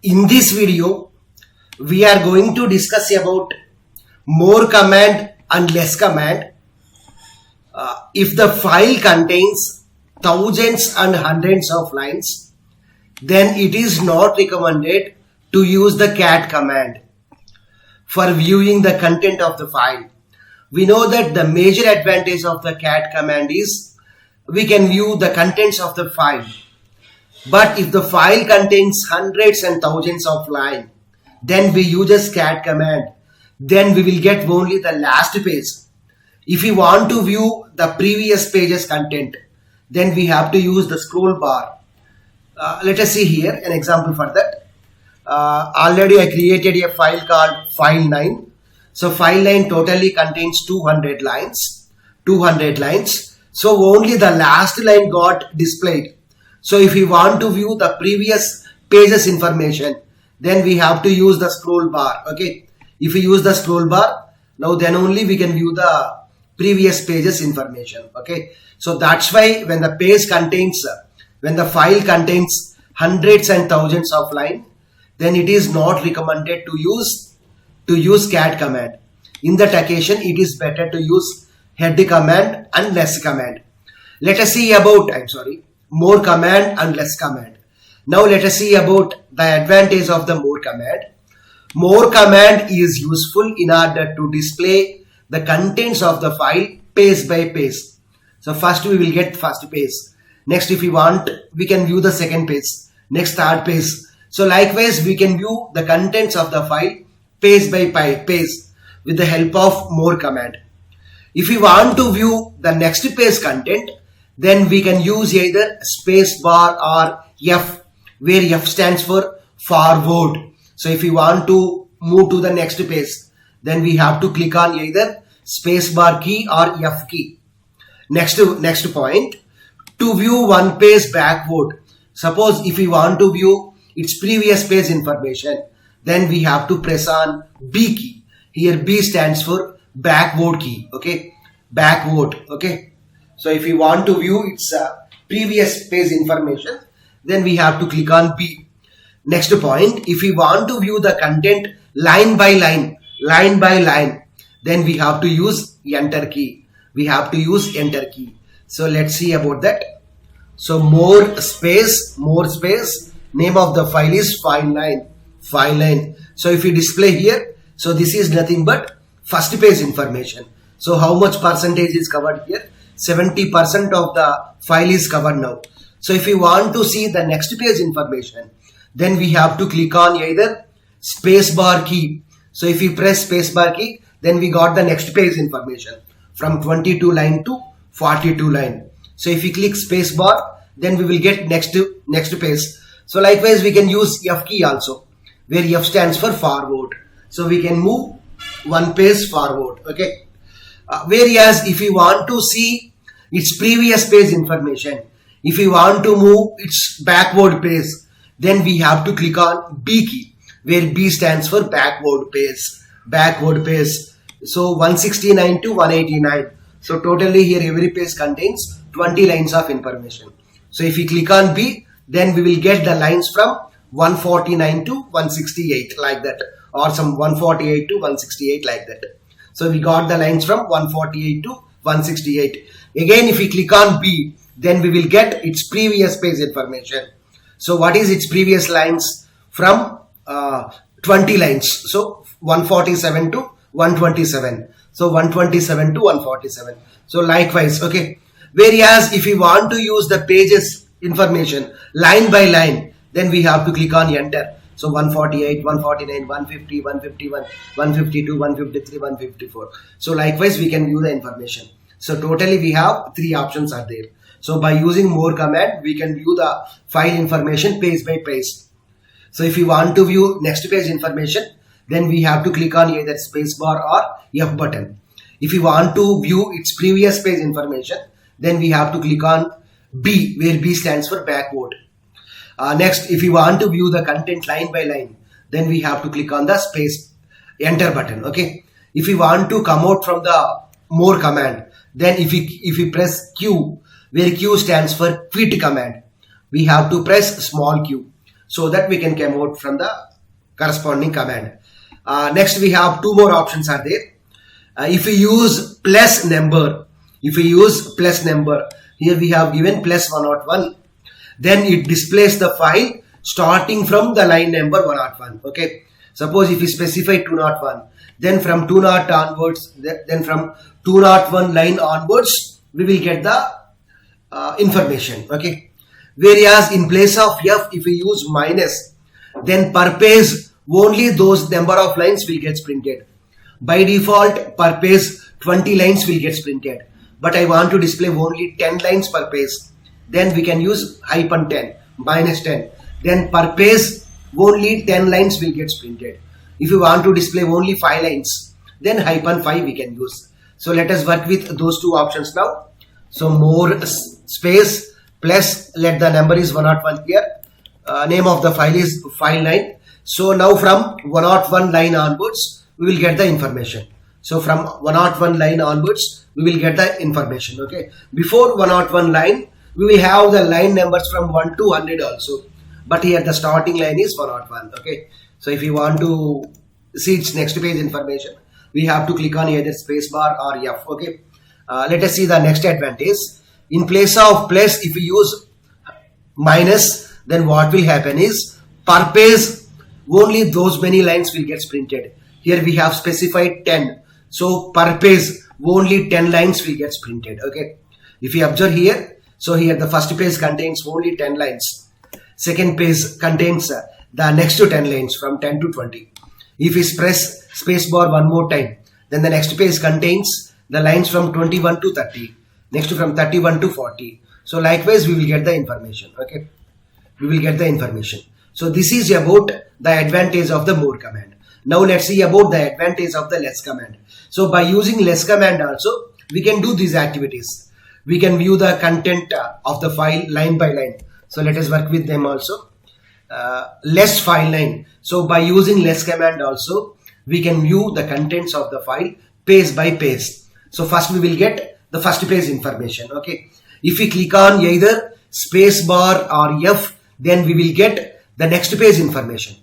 In this video, we are going to discuss about more command and less command. If the file contains thousands and hundreds of lines, then it is not recommended to use the cat command for viewing the content of the file. We know that the major advantage of the cat command is we can view the contents of the file. But if the file contains hundreds and thousands of lines, then we use a cat command. Then we will get only the last page. If we want to view the previous page's content, then we have to use the scroll bar. Let us see here an example for that. Already I created a file called file 9. So file 9 totally contains 200 lines. 200 lines. So only the last line got displayed. So if we want to view the previous page's information, then we have to use the scroll bar. Okay. If we use the scroll bar, now then only we can view the previous page's information. Okay. So that's why when the page contains, when the file contains hundreds and thousands of lines, then it is not recommended to use cat command. In that occasion, it is better to use head command and less command. Let us see about, more command and less command. Now let us see about the advantage of the more command. More command is useful in order to display the contents of the file page by page. So first we will get first page. Next, if we want, we can view the second page. Next, third page. So likewise, we can view the contents of the file page by page with the help of more command. If we want to view the next page content, then we can use either space bar or F, where F stands for forward. So if we want to move to the next page, then we have to click on either space bar key or F key. Next point, to view one page backward. Suppose if we want to view its previous page information, then we have to press on B key. Here B stands for backward key. Okay, backward. Okay. So if we want to view its previous page information, then we have to click on B. Next point, if we want to view the content line by line, then we have to use enter key. We have to use enter key. So let's see about that. So more space, name of the file is file 9. So if we display here, so this is nothing but first page information. So how much percentage is covered here? 70% of the file is covered now. So if we want to see the next page information, then we have to click on either space bar key. So if we press space bar key, then we got the next page information from 22 line to 42 line. So if we click space bar, then we will get next page. So likewise, we can use F key also, where F stands for forward. So we can move one page forward. Okay. Whereas if we want to see its previous page information, if we want to move its backward page, then we have to click on B key, where B stands for backward page. So 169 to 189. So totally here every page contains 20 lines of information. So if we click on B, then we will get the lines from 149 to 168 like that, or some 148 to 168 like that. So we got the lines from 148 to 168. Again, if we click on B, then we will get its previous page information. So what is its previous lines? From 20 lines. So 147 to 127. So 127 to 147. So likewise, okay. Whereas if we want to use the pages information line by line, then we have to click on enter. So 148, 149, 150, 151, 152, 153, 154. So likewise, we can view the information. So totally we have three options are there. So by using more command, we can view the file information page by page. So if we want to view next page information, then we have to click on either space bar or F button. If we want to view its previous page information, then we have to click on B, where B stands for backward. Next, if we want to view the content line by line, then we have to click on the space enter button. Okay. If we want to come out from the more command, then if we press Q, where Q stands for quit command, we have to press small q. so that we can come out from the corresponding command. Next we have two more options are there. If we use plus number, here we have given plus 101, then it displays the file starting from the line number 101. Okay, suppose if we specify 201, then from 201 onwards, then from 201 line onwards, we will get the information. Okay, whereas in place of f, if we use minus, then per page only those number of lines will get printed. By default, per page 20 lines will get printed, but I want to display only 10 lines per page. Then we can use -10, -10. Then per page only 10 lines will get printed. If you want to display only 5 lines, then -5 we can use. So let us work with those two options now. So more space plus, let the number is 101 here. Name of the file is file9. So now from 101 line onwards, we will get the information. So from 101 line onwards, we will get the information. Okay. Before 101 line, we will have the line numbers from 1 to 100 also. But here the starting line is 101. Okay. So if you want to see its next page information, we have to click on either spacebar or F. Okay. Let us see the next advantage. In place of plus, if we use minus, then what will happen is per page only those many lines will get printed. Here we have specified 10. So per page only 10 lines will get printed. Okay. If you observe here, so here the first page contains only 10 lines. Second page contains the next to 10 lines from 10 to 20. If we press spacebar one more time, then the next page contains the lines from 21 to 30. Next from 31 to 40. So likewise we will get the information. Okay. We will get the information. So this is about the advantage of the more command. Now let's see about the advantage of the less command. So by using less command also, we can do these activities. We can view the content of the file line by line. So let us work with them also. Less file line. So by using less command also, we can view the contents of the file page by page. So first we will get the first page information. Okay. If we click on either space bar or F, then we will get the next page information.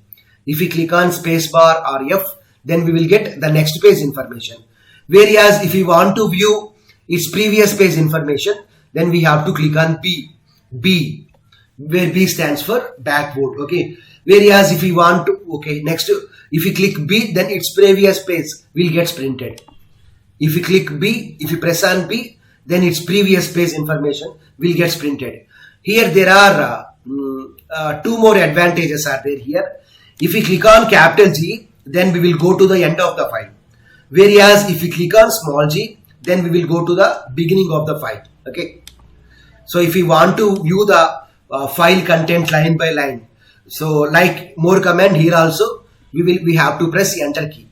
If we click on space bar or F, then we will get the next page information. Whereas if we want to view its previous page information, then we have to click on B, where B stands for backward. Okay. Whereas if we want to, okay, next, if we click B, then its previous page will get printed. If we click B, if you press on B, then its previous page information will get printed. Here there are two more advantages are there here. If we click on capital G, then we will go to the end of the file. Whereas if we click on small g, then we will go to the beginning of the file. Okay. So if we want to view the file content line by line, so like more command, here also we have to press enter key.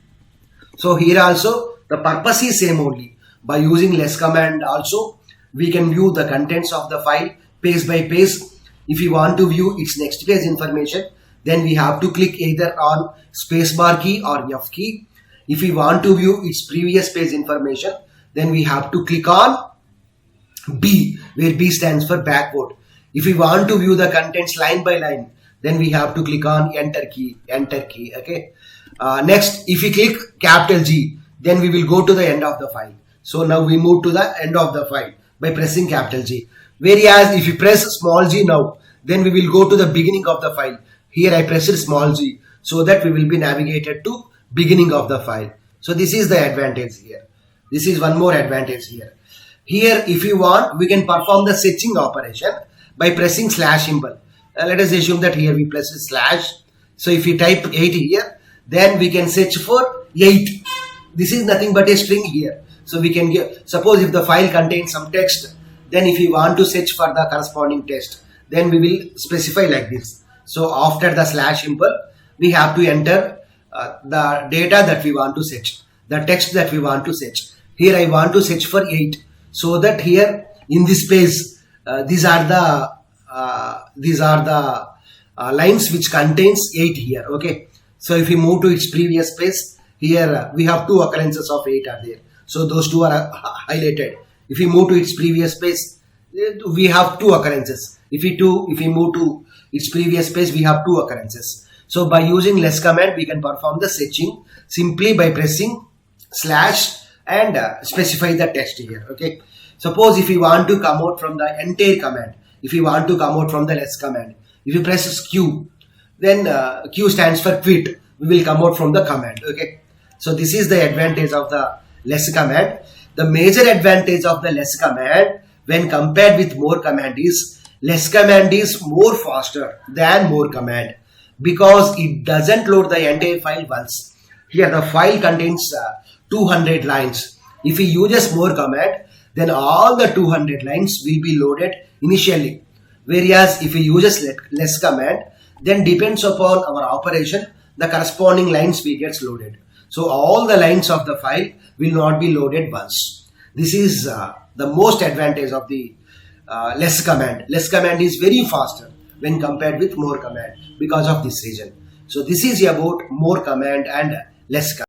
So here also the purpose is same only. By using less command also, we can view the contents of the file page by page. If we want to view its next page information, then we have to click either on spacebar key or F key. If we want to view its previous page information, then we have to click on B, where B stands for backward. If we want to view the contents line by line, then we have to click on enter key. Okay. Next, if we click capital G, then we will go to the end of the file. So now we move to the end of the file by pressing capital G. Whereas if you press small g now, then we will go to the beginning of the file. Here I pressed small g, so that we will be navigated to beginning of the file. So this is the advantage here. This is one more advantage here. Here if you want, we can perform the searching operation by pressing slash symbol. Let us assume that here we press slash. So if we type 8 here, then we can search for 8. This is nothing but a string here. So we can give, suppose if the file contains some text, then if we want to search for the corresponding text, then we will specify like this. So after the slash symbol, we have to enter the data that we want to search, the text that we want to search. Here I want to search for 8. So that here in this page, these are the lines which contains 8 here. Okay. So if we move to its previous page, here we have 2 occurrences of 8 are there. So those 2 are highlighted. If we move to its previous page, we have 2 occurrences. If we move to its previous page we have 2 occurrences. So by using less command we can perform the setching simply by pressing slash and specify the text here. Okay, suppose if you want to come out from the entire command, if you want to come out from the less command, if you press Q, then Q stands for quit, we will come out from the command. Okay, so this is the advantage of the less command. The major advantage of the less command when compared with more command is less command is more faster than more command because it doesn't load the entire file once. Here the file contains 200 lines. If we use more command, then all the 200 lines will be loaded initially. Whereas if we use less command, then depends upon our operation, the corresponding lines will get loaded. So all the lines of the file will not be loaded once. This is the most advantage of the less command. Less command is very faster when compared with more command because of this reason. So this is about more command and less command.